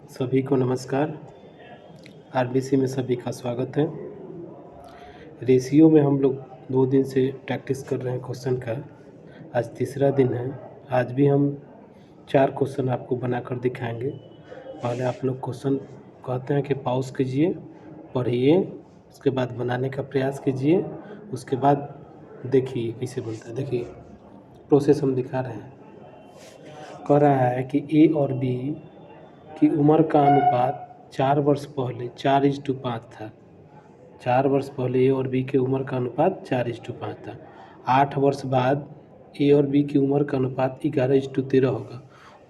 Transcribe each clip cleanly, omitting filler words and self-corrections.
सभी को नमस्कार। आरबीसी में सभी का स्वागत है। रेशियो में हम लोग 2 दिन से प्रैक्टिस कर रहे हैं क्वेश्चन का। आज तीसरा दिन है। आज भी हम 4 क्वेश्चन आपको बनाकर दिखाएंगे। पहले आप लोग क्वेश्चन कहते हैं कि पॉज कीजिए, पढ़िए, उसके बाद बनाने का प्रयास कीजिए, उसके बाद देखिए कैसे बनता है। देखिए प्रोसेस हम दिखा रहे हैं। कह रहा है कि ए और बी की उम्र का अनुपात 4 वर्ष पहले 4:5 था। 4 वर्ष पहले ए और बी की उम्र का अनुपात 4:5 था। 8 वर्ष बाद ए और बी की उम्र का अनुपात 11:13 होगा।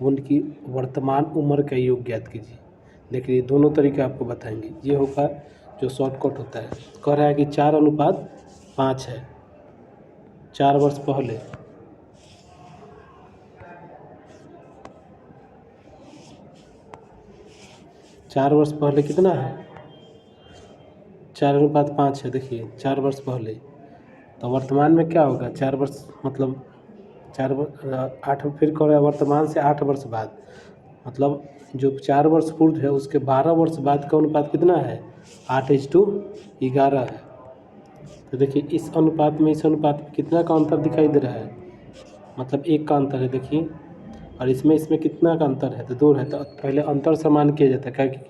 उनकी वर्तमान उम्र का योग ज्ञात कीजिए। देखिए दोनों तरीके आपको बताएंगे। ये होगा जो शॉर्टकट होता है। कह रहा है कि 4:5 है 4 वर्ष पहले। 4 वर्ष पहले कितना है? 4:5 है। देखिए 4 वर्ष पहले, तो वर्तमान में क्या होगा? 4 वर्ष मतलब 8, फिर कह रहा है वर्तमान से 8 वर्ष बाद, मतलब जो 4 वर्ष पूर्व है उसके 12 वर्ष बाद का अनुपात कितना है? 8:11 है। तो देखिए इस अनुपात में कितना का अंतर दिखाई दे रहा है? मतलब 1 का अंतर है। देखिए, और इसमें कितना का अंतर है? तो 2 है। तो पहले अंतर समान किया जाता है। क्या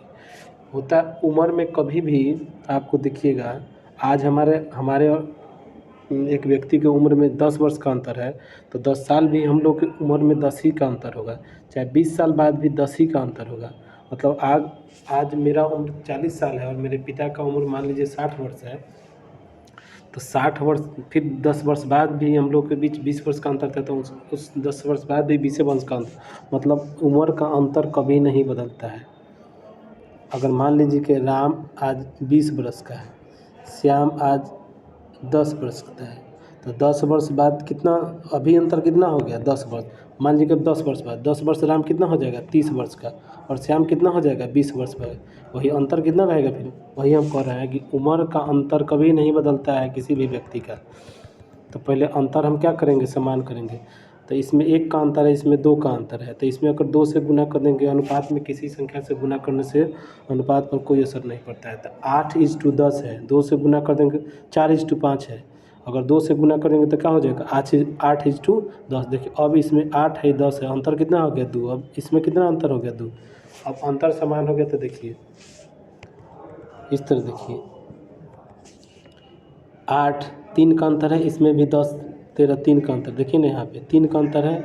होता है उम्र में? कभी भी आपको देखिएगा, आज हमारे एक व्यक्ति की उम्र में 10 वर्ष का अंतर है, तो 10 साल भी हम लोग की उम्र में 10 ही का अंतर होगा। चाहे 20 साल बाद भी 10 ही का अंतर होगा। मतलब आज मेरा उम्र 40 साल है और मेरे पिता का उम्र मान लीजिए 60 वर्ष है, तो 60 वर्ष, फिर 10 वर्ष बाद भी हम लोग के बीच 20 वर्ष का अंतर था, तो उस 10 वर्ष बाद भी 20 वर्ष का अंतर, मतलब उम्र का अंतर कभी नहीं बदलता है। अगर मान लीजिए कि राम आज 20 वर्ष का है, श्याम आज 10 वर्ष का है, तो 10 वर्ष बाद कितना, अभी अंतर कितना हो गया? 10 वर्ष। मान लीजिए कि 10 वर्ष बाद 10 वर्ष राम कितना हो जाएगा? 30 वर्ष का, और श्याम कितना हो जाएगा? 20 वर्ष बाद। वही अंतर कितना रहेगा फिर? वही हम कह रहे हैं कि उम्र का अंतर कभी नहीं बदलता है किसी भी व्यक्ति का। तो पहले अंतर हम क्या करेंगे? समान करेंगे। तो इसमें 1 का अंतर है, इसमें 2 का अंतर है, तो इसमें अगर 2 से गुना कर देंगे, अनुपात में किसी संख्या से गुना करने से अनुपात पर कोई असर नहीं पड़ता है। तो 8:10 है, 2 से गुना कर देंगे 4:5 है। अगर 2 से गुना करेंगे तो क्या हो जाएगा? 8:10। देखिए अब इसमें 8 है, 10 है, अंतर कितना हो गया? 2। अब इसमें कितना अंतर हो गया? 2। अब अंतर समान हो गया, तो देखिए इस तरह देखिए 8, 3 का अंतर है, इसमें भी 10, 13, 3 का अंतर। देखिए ना यहाँ पे 3 का अंतर है,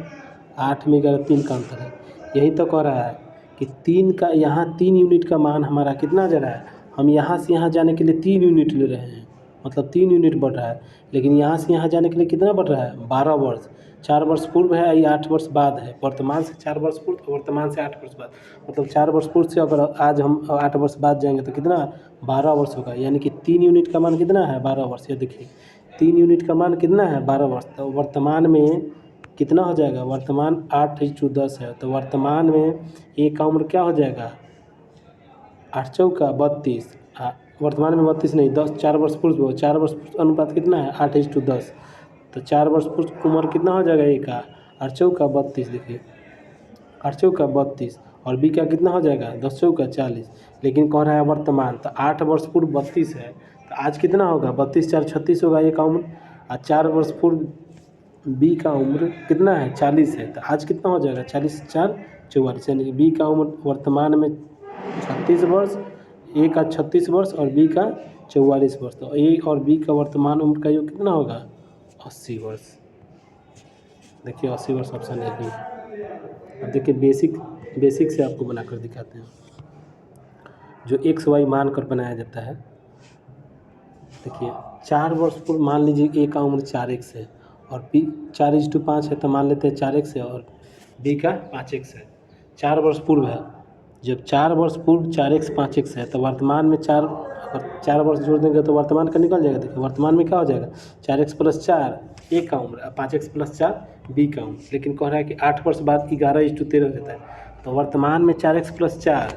8 में 11, 3 का अंतर है। यही तो कह रहा है कि 3 का, यहाँ 3 यूनिट का मान हमारा कितना जा रहा है? हम यहाँ से यहाँ जाने के लिए 3 यूनिट ले रहे हैं, मतलब 3 यूनिट बढ़ रहा है। लेकिन यहाँ से यहाँ जाने के लिए कितना बढ़ रहा है? 12 वर्ष। 4 वर्ष पूर्व है, ये 8 वर्ष बाद है। वर्तमान से 4 वर्ष पूर्व, वर्तमान से 8 वर्ष बाद, मतलब 4 वर्ष पूर्व से अगर आज हम 8 वर्ष बाद जाएंगे तो कितना? 12 वर्ष होगा। यानी कि 3 यूनिट का मान कितना है? 12 वर्ष। ये देखिए 3 यूनिट का मान कितना है? 12 वर्ष। तो वर्तमान में कितना हो जाएगा? वर्तमान 8:10 है, तो वर्तमान में ए का उम्र क्या हो जाएगा? 8 चौका 32। वर्तमान में 32 नहीं, 10, 4 वर्ष पूर्व, 4 वर्ष पूर्व अनुपात कितना है? 8:10। तो 4 वर्ष पूर्व उम्र कितना हो जाएगा? ए का 8 चौका 32। देखिए 8 चौका 32, और बी का कितना हो जाएगा? 10 चौका 40। लेकिन कह रहा है वर्तमान, तो 8 वर्ष पूर्व 32 है, तो आज कितना होगा? 32 4 36 होगा ए का उम्र। और 4 वर्ष पूर्व बी का उम्र कितना है? 40 है, तो आज कितना हो जाएगा? 40 4 44। यानी कि बी का उम्र वर्तमान में 36 वर्ष, ए का 36 वर्ष और बी का 44 वर्ष। तो ए और बी का वर्तमान उम्र का योग कितना होगा? 80 वर्ष। देखिए 80 वर्ष ऑप्शन है ही। अब देखिए बेसिक से आपको बनाकर दिखाते हैं, जो एक्स वाई मान कर बनाया जाता है। देखिए 4 वर्ष पूर्व मान लीजिए ए का उम्र 4x है और बी 4:5 है, तो मान लेते हैं 4x है, और बी का 5x है। 4 वर्ष पूर्व है। जब 4 वर्ष पूर्व 4x 5x है, तो वर्तमान में 4 वर्ष जोड़ देंगे तो वर्तमान का निकल जाएगा। देखिए वर्तमान में क्या हो जाएगा? 4x + 4 ए का उम्र, 5x + 4 बी का उम्र। लेकिन कह रहा है कि 8 वर्ष बाद 11:13 देता है, तो वर्तमान में 4x + 4,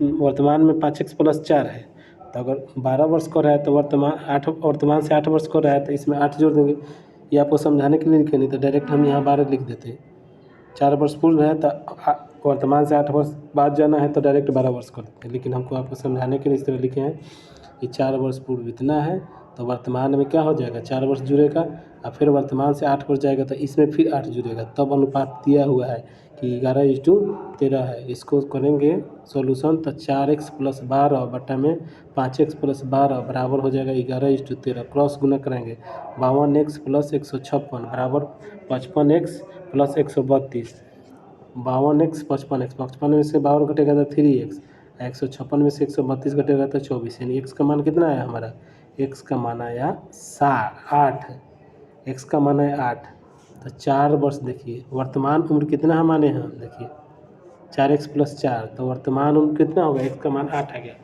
वर्तमान में 5x + 4 है। तो अगर 12 वर्ष का रहा है तो वर्तमान से 8 वर्ष का रहा है, तो इसमें 8 जोड़ देंगे। ये आपको समझाने के लिए लिखे, नहीं तो डायरेक्ट हम यहाँ 12 लिख देते। 4 वर्ष पूर्व है तो वर्तमान से 8 वर्ष बाद जाना है तो डायरेक्ट 12 वर्ष कर देते हैं, लेकिन हमको आपको समझाने के लिए इस तरह लिखे हैं कि 4 वर्ष पूर्व इतना है तो वर्तमान में क्या हो जाएगा 4 वर्ष जुड़ेगा और फिर वर्तमान से 8 वर्ष जाएगा तो इसमें फिर 8 जुड़ेगा, तब अनुपात दिया हुआ है कि 11:13 है। इसको करेंगे सॉल्यूशन तो 4x + 12 बटा में 5x + 12 बराबर हो जाएगा 11:13। क्रॉस गुना करेंगे 52x + 156 बराबर 55x + 132। 52x 55x 55 में से 52 घटेगा तो 3x, 156 में से 132 घटेगा तो 24, यानी x का मान कितना आया हमारा, x का मान आया 8, x का मान है 8। तो 4 वर्ष देखिए वर्तमान उम्र कितना हम माने हैं, देखिए 4x + 4 तो वर्तमान उम्र कितना होगा, x का मान 8 आ गया।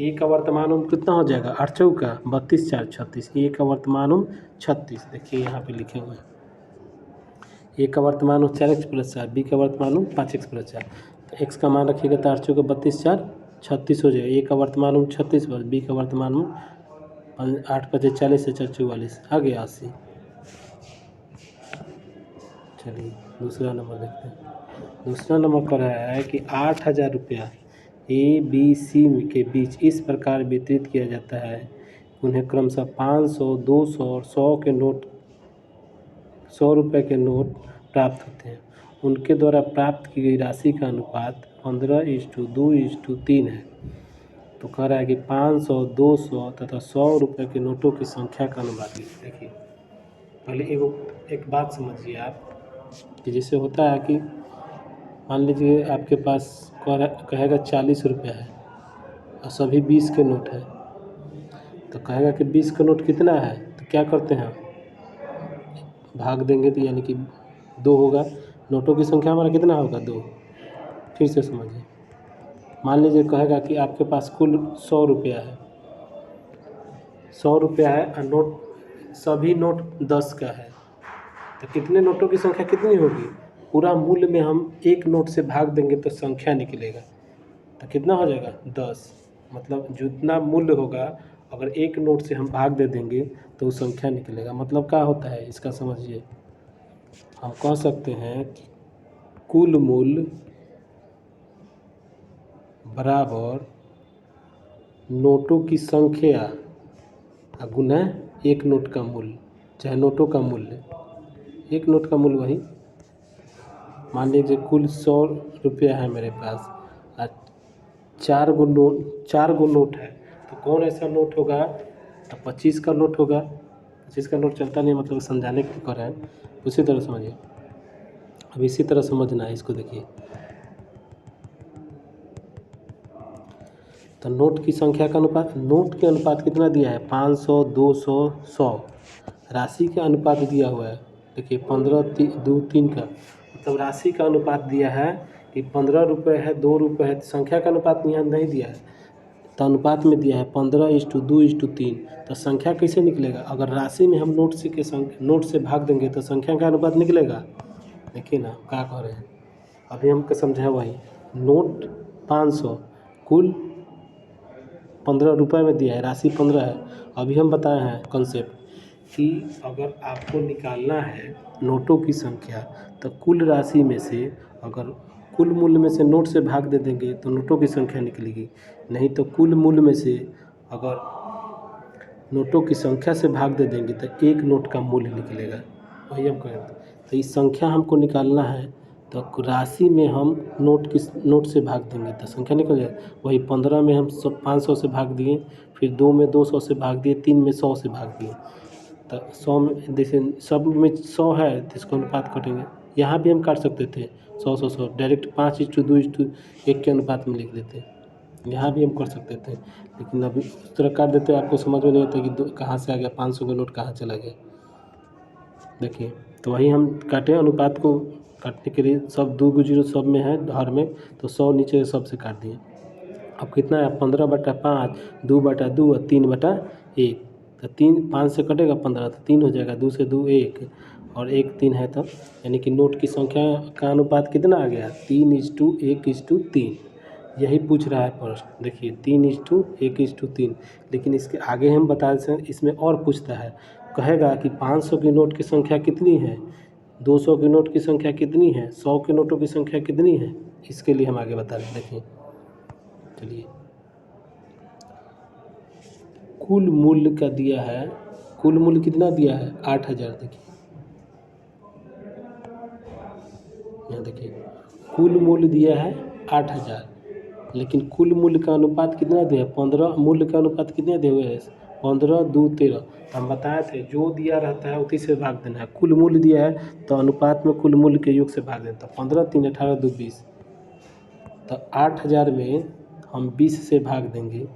ए का वर्तमान उम्र कितना हो जाएगा 8 चौका 32 4 36, ए का वर्तमान उम्र 36, देखिए यहाँ पे लिखे हुए हैं। ए का वर्तमान उम्र 4x + 4, बी का वर्तमान उम्र 5x + 4, तो x का मान रखिएगा तो 8 चौका 32 4 36 हो जाएगा। ए का वर्तमान उम्र 36 वर्ष, बी का वर्तमान उम्र 8 × 5 = 40 से 4 = 44 आ गया 80। चलिए दूसरा नंबर देखते हैं। दूसरा नंबर कर रहा है कि 8,000 रुपया ABC के बीच इस प्रकार वितरित किया जाता है, उन्हें क्रमशः 500, 200 और 100 के नोट 100 रुपये के नोट प्राप्त होते हैं। उनके द्वारा प्राप्त की गई राशि का अनुपात 15:2:3 है। तो कह रहा है कि 500, 200 तथा 100 रुपये के नोटों की संख्या का अनुपात लिखिए। देखिए पहले एक बात समझिए आप कि जैसे होता है कि मान लीजिए आपके पास कहेगा 40 रुपया है और सभी 20 के नोट है, तो कहेगा कि 20 का नोट कितना है, तो क्या करते हैं भाग देंगे तो यानी कि 2 होगा। नोटों की संख्या हमारा कितना होगा 2। फिर से समझिए, मान लीजिए कहेगा कि आपके पास कुल 100 रुपया है, 100 रुपया है और नोट सभी नोट 10 का है, तो कितने नोटों की संख्या कितनी होगी, पूरा मूल्य में हम एक नोट से भाग देंगे तो संख्या निकलेगा, तो कितना हो जाएगा 10। मतलब जितना मूल्य होगा अगर एक नोट से हम भाग दे देंगे तो वो संख्या निकलेगा। मतलब क्या होता है इसका समझिए, हम कह सकते हैं कि कुल मूल्य बराबर नोटों की संख्या गुना एक नोट का मूल्य, चाहे नोटों का मूल्य, एक नोट का मूल्य वही मान लीजिए कुल 100 रुपया है मेरे पास और 4 गो नोट है, तो कौन ऐसा नोट होगा, तो 25 का नोट होगा। 25 का नोट चलता नहीं, मतलब समझाने के कर रहे हैं, उसी तरह समझिए। अब इसी तरह समझना है इसको, देखिए तो नोट की संख्या का अनुपात, नोट के अनुपात कितना दिया है 500, 200, 100, राशि का अनुपात दिया हुआ है देखिए 15, 2, 3 का, मतलब राशि का अनुपात दिया है कि 15 रुपये है, 2 रुपये है, संख्या का अनुपात यहाँ नहीं दिया है, तो अनुपात में दिया है 15:2:3। तो संख्या कैसे निकलेगा, अगर राशि में हम नोट से भाग देंगे तो संख्या का अनुपात निकलेगा। देखिए ना क्या कह रहे हैं, अभी हमको समझा वही, नोट 500 कुल 15 रुपये में दिया है, राशि 15 है। अभी हम बताए हैं कॉन्सेप्ट कि अगर आपको निकालना है नोटों की संख्या तो कुल राशि में से अगर कुल मूल्य में से नोट से भाग दे देंगे तो नोटों की संख्या निकलेगी, नहीं तो कुल मूल्य में से अगर नोटों की संख्या से भाग दे देंगे तो एक नोट का मूल्य निकलेगा। वही हम कहें, तो इस संख्या हमको निकालना है तो राशि में हम नोट से भाग देंगे तो संख्या निकल जाएगी। वही 15 में हम 500 से भाग दिए, फिर 2 में 200 से भाग दिए, 3 में 100 से भाग दिए, तो 100 में जैसे सब में 100 है तो इसको अनुपात कटेंगे। यहाँ भी हम काट सकते थे 100 डायरेक्ट 5:2:1 के अनुपात में लिख देते, यहाँ भी हम कर सकते थे, लेकिन अभी उस तरह काट देते आपको समझ में नहीं आता कि कहाँ से आ गया 500 का नोट कहाँ चला गया। देखिए तो वही हम काटे, अनुपात को काटने के लिए सब 2 0 सब में है हर में, तो 100 नीचे सब से काट दिए। अब कितना है 15/5, 2/2 और 3/1, तो 5 से कटेगा 15 तो 3 हो जाएगा, 2 से 2 1 और 1 3 है तब, यानी कि नोट की संख्या का अनुपात कितना आ गया 3:1:3। यही पूछ रहा है प्रश्न, देखिए 3:1:3। लेकिन इसके आगे हम बता दें, इसमें और पूछता है, कहेगा कि 500 की नोट की संख्या कितनी है, 200 की नोट की संख्या कितनी है, 100 के नोटों की संख्या कितनी है, इसके लिए हम आगे बता रहे हैं। देखिए चलिए, कुल मूल्य का दिया है, कुल मूल्य कितना दिया है 8000। देखिए यहाँ देखिए कुल मूल्य दिया है 8000, लेकिन कुल मूल्य का अनुपात कितना दिया है 15। मूल्य का अनुपात कितने दिए हुए हैं 15, 2, 13। हम बताए थे जो दिया रहता है उसी से भाग देना है। कुल मूल्य दिया है तो अनुपात में कुल मूल्य के योग से भाग देता है। 15, 3, 18, 2, 20। तो 8000 में हम 20 से भाग देंगे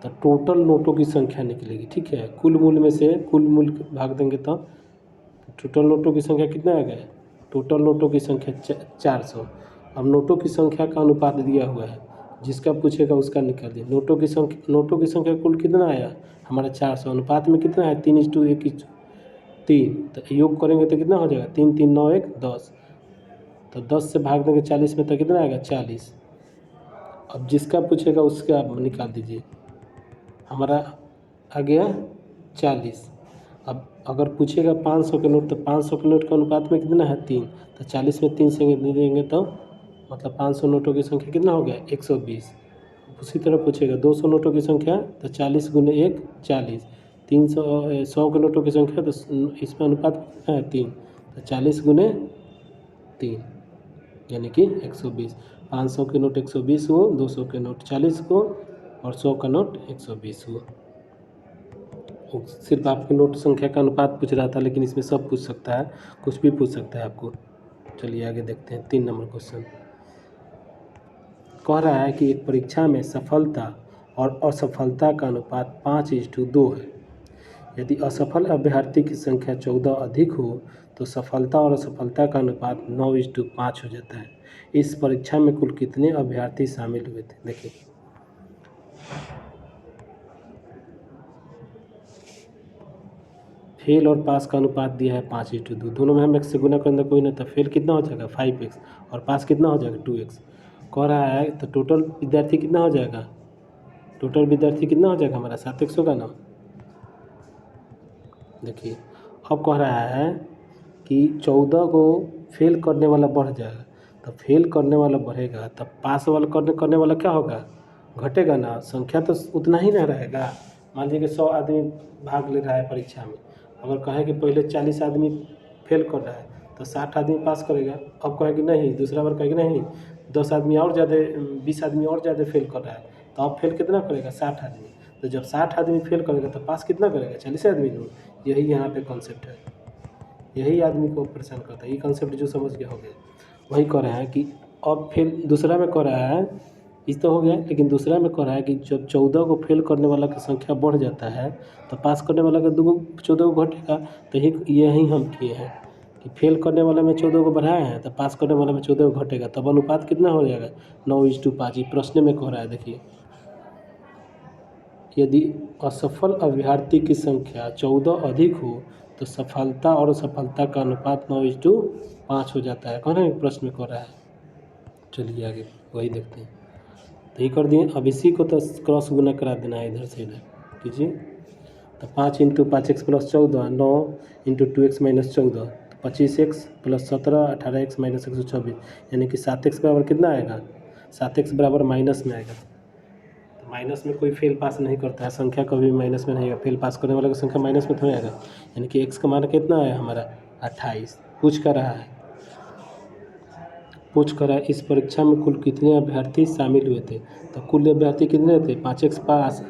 तो टोटल नोटों की संख्या निकलेगी। ठीक है, कुल मूल्य में से कुल मूल्य भाग देंगे तो टोटल नोटों की संख्या कितना आ गया, टोटल नोटों की संख्या 400। अब नोटों की संख्या का अनुपात दिया हुआ है, जिसका पूछेगा उसका निकाल दिए। नोटों की संख्या कुल कितना आया हमारा 400, अनुपात में कितना है 3:1:3। तो योग करेंगे तो कितना हो जाएगा 3, 3, 9, 1, 10। तो 10 से भाग देंगे 40 में तो कितना आएगा 40। अब जिसका पूछेगा उसका आप निकाल दीजिए। हमारा आ गया 40। अब अगर पूछेगा 500 के नोट तो 500 के नोट का अनुपात में कितना है 3। तो 40 में 3 से देंगे तो मतलब 500 नोटों की संख्या कितना हो गया 120। उसी तरह पूछेगा 200 नोटों की संख्या तो 40 × 1 40। 100 के नोटों की संख्या तो इसमें अनुपात कितना है 3। तो 40 × 3 यानी कि 120। 500 के नोट 120 हो, 200 के नोट 40 हो और 100 का नोट 120 हो। सिर्फ आपके नोट संख्या का अनुपात पूछ रहा था, लेकिन इसमें सब पूछ सकता है, कुछ भी पूछ सकता है आपको। चलिए आगे देखते हैं 3 नंबर क्वेश्चन। कह रहा है कि एक परीक्षा में सफलता और असफलता का अनुपात 5:2 है। यदि असफल अभ्यर्थी की संख्या 14 अधिक हो तो सफलता और असफलता का अनुपात 9:5 हो जाता है। इस परीक्षा में कुल कितने अभ्यर्थी शामिल हुए थे। देखिए फेल और पास का अनुपात दिया है 5:2। दोनों में हम x से गुना करेंगे कोई ना, तो फेल कितना हो जाएगा 5x और पास कितना हो जाएगा 2x। कह रहा है तो टोटल विद्यार्थी कितना हो जाएगा, टोटल विद्यार्थी कितना हो जाएगा हमारा 7x होगा ना। देखिए अब कह रहा है कि 14 को फेल करने वाला बढ़ जाएगा, तो फेल करने वाला बढ़ेगा तब पास वाला करने वाला क्या होगा घटेगा ना, संख्या तो उतना ही ना रहेगा। मान लीजिए कि 100 आदमी भाग ले रहा है परीक्षा में, अगर कहें कि पहले 40 आदमी फेल कर रहा है तो 60 आदमी पास करेगा। अब कहेगी नहीं, दूसरा बार कहेगी नहीं 10 आदमी और ज़्यादा 20 आदमी और ज़्यादा फेल कर रहा है, तो अब फेल कितना करेगा 60 आदमी। तो जब 60 आदमी फेल करेगा तो पास कितना करेगा 40 आदमी लोग। यही यहाँ पे कॉन्सेप्ट है, यही आदमी को परेशान करता है। ये कॉन्सेप्ट जो समझ गया हो गया, वही कह रहा है कि अब फेल दूसरा में कह रहा है, इस तो हो गया, लेकिन दूसरा में कह रहा है कि जब 14 को फेल करने वाला की संख्या बढ़ जाता है तो पास करने वाला का 14 को घटेगा। तो यही हम किए हैं कि फेल करने वाला में 14 को बढ़ाए हैं तो पास करने वाला में 14 को घटेगा, तब अनुपात कितना हो जाएगा 9:5। प्रश्न में कह रहा है देखिए, यदि असफल अभ्यर्थी की संख्या 14 अधिक हो तो सफलता और असफलता का अनुपात 9:5 हो जाता है। कौन है प्रश्न में कह रहा है। चलिए आगे वही देखते हैं। तो ये कर दिए। अब इसी को तो क्रॉस गुना करा देना है, इधर से इधर कीजिए। तो 5 × 5x + 14, 9 × 2x - 14, तो 25x + 17, 18x - 126, यानी कि 7x बराबर कितना आएगा 7x बराबर माइनस में आएगा। तो माइनस में कोई फेल पास नहीं करता है, संख्या कभी माइनस में नहीं आएगा। फेल पास करने वाले की संख्या माइनस में थोड़ी आएगा, यानी कि x का मान कितना है हमारा 28। पूछ कर रहा है इस परीक्षा में कुल कितने अभ्यर्थी शामिल हुए थे। तो कुल अभ्यर्थी कितने थे 5x पास,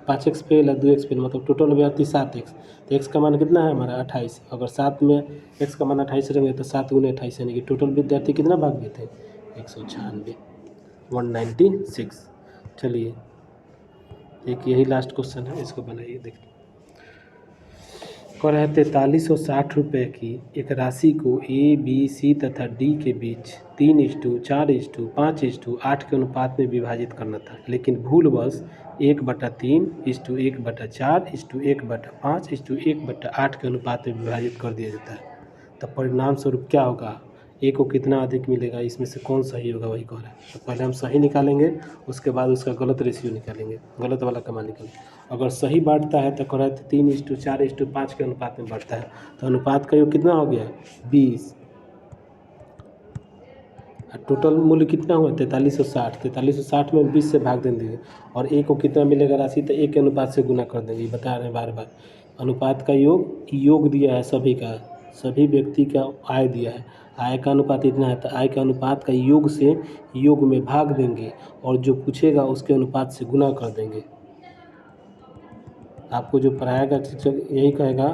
5x फेल और 2x फेल, मतलब टोटल अभ्यर्थी 7x। तो x का मान कितना है हमारा 28। अगर 7 में x का मान 28 रहेंगे तो 7 × 28, यानी कि टोटल विद्यार्थी कितना भाग गए थे 196, 196। चलिए एक यही लास्ट क्वेश्चन है, इसको बनाइए देखिए। कह रहे 4360 रुपये की एक राशि को A, B, C तथा D के बीच 3:4:5:8 के अनुपात में विभाजित करना था, लेकिन भूलवश 1/3:1/4:1/5:1/8 के अनुपात में विभाजित कर दिया जाता है। तो परिणाम स्वरूप क्या होगा, ए को कितना अधिक मिलेगा, इसमें से कौन सही होगा वही कह रहा है। तो पहले हम सही निकालेंगे, उसके बाद उसका गलत रेशियो निकालेंगे, गलत वाला का मान निकालेंगे। अगर सही बांटता है तो कह रहा है 3:4:5 के अनुपात में बढ़ता है, तो अनुपात का योग कितना हो गया 20। टोटल मूल्य कितना हुआ 4360। 4360 में 20 से भाग देंगे और ए को कितना मिलेगा राशि, तो ए के अनुपात से गुना कर देंगे। बता रहे हैं बार बार, अनुपात का योग दिया है सभी का, सभी व्यक्ति का आय दिया है, आय का अनुपात इतना है तो आय के अनुपात का योग से योग में भाग देंगे और जो पूछेगा उसके अनुपात से गुना कर देंगे। आपको जो पढ़ाएगा टीचर यही कहेगा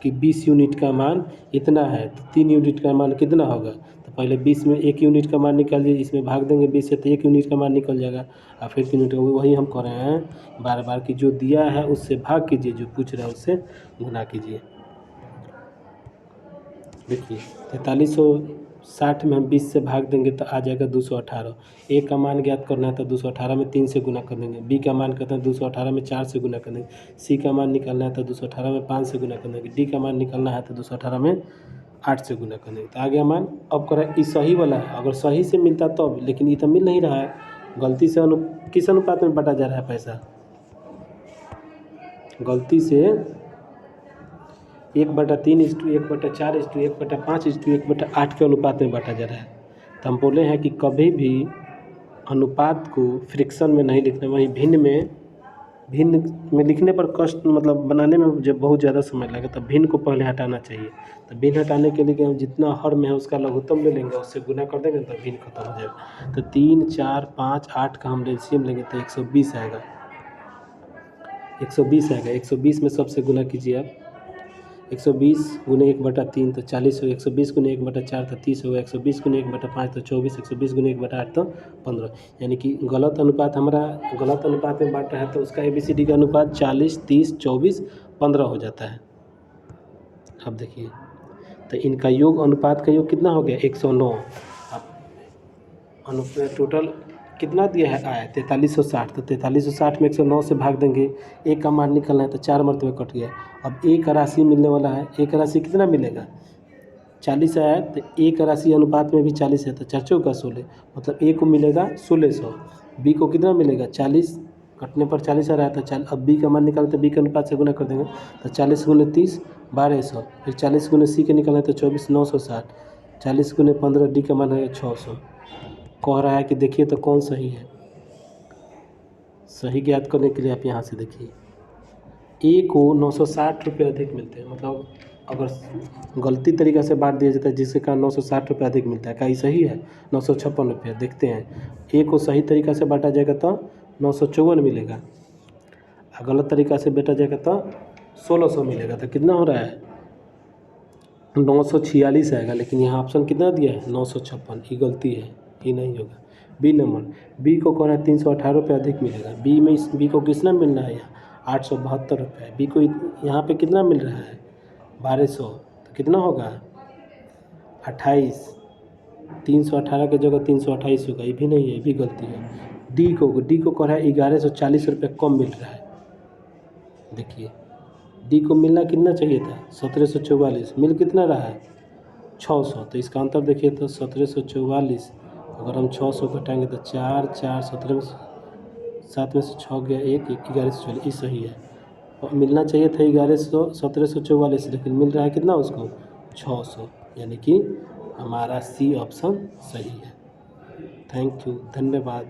कि 20 यूनिट का मान इतना है तो 3 यूनिट का मान कितना होगा, तो पहले 20 में 1 यूनिट का मान निकालिए, इसमें भाग देंगे 20 से तो 1 यूनिट का मान निकल जाएगा और फिर 3 यूनिट। वही हम कर रहे हैं बार बार कि जो दिया है उससे भाग कीजिए, जो पूछ रहा है उससे गुना कीजिए। देखिए 4360 में हम 20 से भाग देंगे तो आ जाएगा 218। ए का मान ज्ञात करना है तो 218 में 3 से गुना कर देंगे। बी का मान कहते हैं 218 में 4 से गुना कर देंगे। सी का मान निकालना है तो 218 में 5 से गुना कर देंगे। डी का मान निकालना है तो 218 में 8 से गुना कर देंगे। तो आ गया मान। अब करें ये सही वाला है, अगर सही से मिलता तो लेकिन ये तो मिल नहीं रहा है, गलती से किस अनुपात में बांटा जा रहा है पैसा, गलती से 1/3:1/4:1/5:1/8 के अनुपात में बांटा जा रहा है। तो हम बोले हैं कि कभी भी अनुपात को फ्रिक्शन में नहीं लिखना, वहीं भिन्न में लिखने पर कष्ट मतलब बनाने में जब बहुत ज़्यादा समय लगेगा तो भिन्न को पहले हटाना चाहिए। तो भिन्न हटाने के लिए हम जितना हर में है उसका लघुत्तम ले लेंगे, उससे गुना कर देंगे तो भिन्न खत्म हो जाएगा। तो 3, 4, 5, 8 का हम एलसीएम लेंगे तो 120 आएगा। 120 आएगा। 120 में सबसे गुना कीजिए आप। 120 गुने 1/3 तो 40 हो। 120 गुने 1/4 तो 30 होगा। 120 गुने 1/5 तो 24। 120 गुने 1/8 तो 15। यानी कि गलत अनुपात हमारा गलत अनुपात में बांट रहा है तो उसका ABCD का अनुपात 40, 30, 24, 15 हो जाता है। अब देखिए तो इनका योग, अनुपात का योग कितना हो गया 109। अब अनुपात टोटल कितना दिया है आय 4360, तो 4360 में 109 से भाग देंगे। ए का मान निकलना है तो 4 मरतबे कट गया। अब ए का राशि मिलने वाला है, ए का राशि कितना मिलेगा 40 आया तो ए का राशि अनुपात में भी 40 है तो 4 चौका 16, मतलब ए को मिलेगा 1600। बी को कितना मिलेगा 40, कटने पर 40 आ रहा था। अब बी का मान निकालते तो बी के अनुपात से गुना कर देंगे तो 40 गुने 30 1200, फिर 40 गुने सी के निकालना है तो 24 960, 40 गुने 15 डी का मान है 600। कह रहा है कि देखिए तो कौन सही है। सही ज्ञात करने के लिए आप यहाँ से देखिए, ए को 960 रुपये अधिक मिलते हैं, मतलब अगर गलती तरीक़ा से बांट दिया जाता है जिसके कारण 960 रुपये अधिक मिलता है। क्या ये सही है 956 रुपये। देखते हैं ए को सही तरीक़ा से बांटा जाएगा तो 954 मिलेगा, गलत तरीक़ा से बांटा जाएगा तो 1600 मिलेगा। तो कितना हो रहा है 946 आएगा, लेकिन यहाँ ऑप्शन कितना दिया है 956, ये गलती है, ये नहीं होगा। बी नंबर, बी को कह रहा है 318 रुपये अधिक मिलेगा। बी में बी को कितना मिल रहा है यहाँ 872 रुपये। बी को यहाँ पे कितना मिल रहा है 1200, तो कितना होगा 28, 318 की जगह 328 होगा, ये भी नहीं है, ये भी गलती है। डी को कह रहा है 1140 रुपये कम मिल रहा है। देखिए डी को मिलना कितना चाहिए था 1744, मिल कितना रहा है 600। तो इसका अंतर देखिए तो 1744 अगर हम 600 घटाएंगे तो 4 4 17 में 7 में से 6 गया 1 1144, ये सही है। और मिलना चाहिए था 1744, लेकिन मिल रहा है कितना उसको 600, यानी कि हमारा सी ऑप्शन सही है। थैंक यू, धन्यवाद।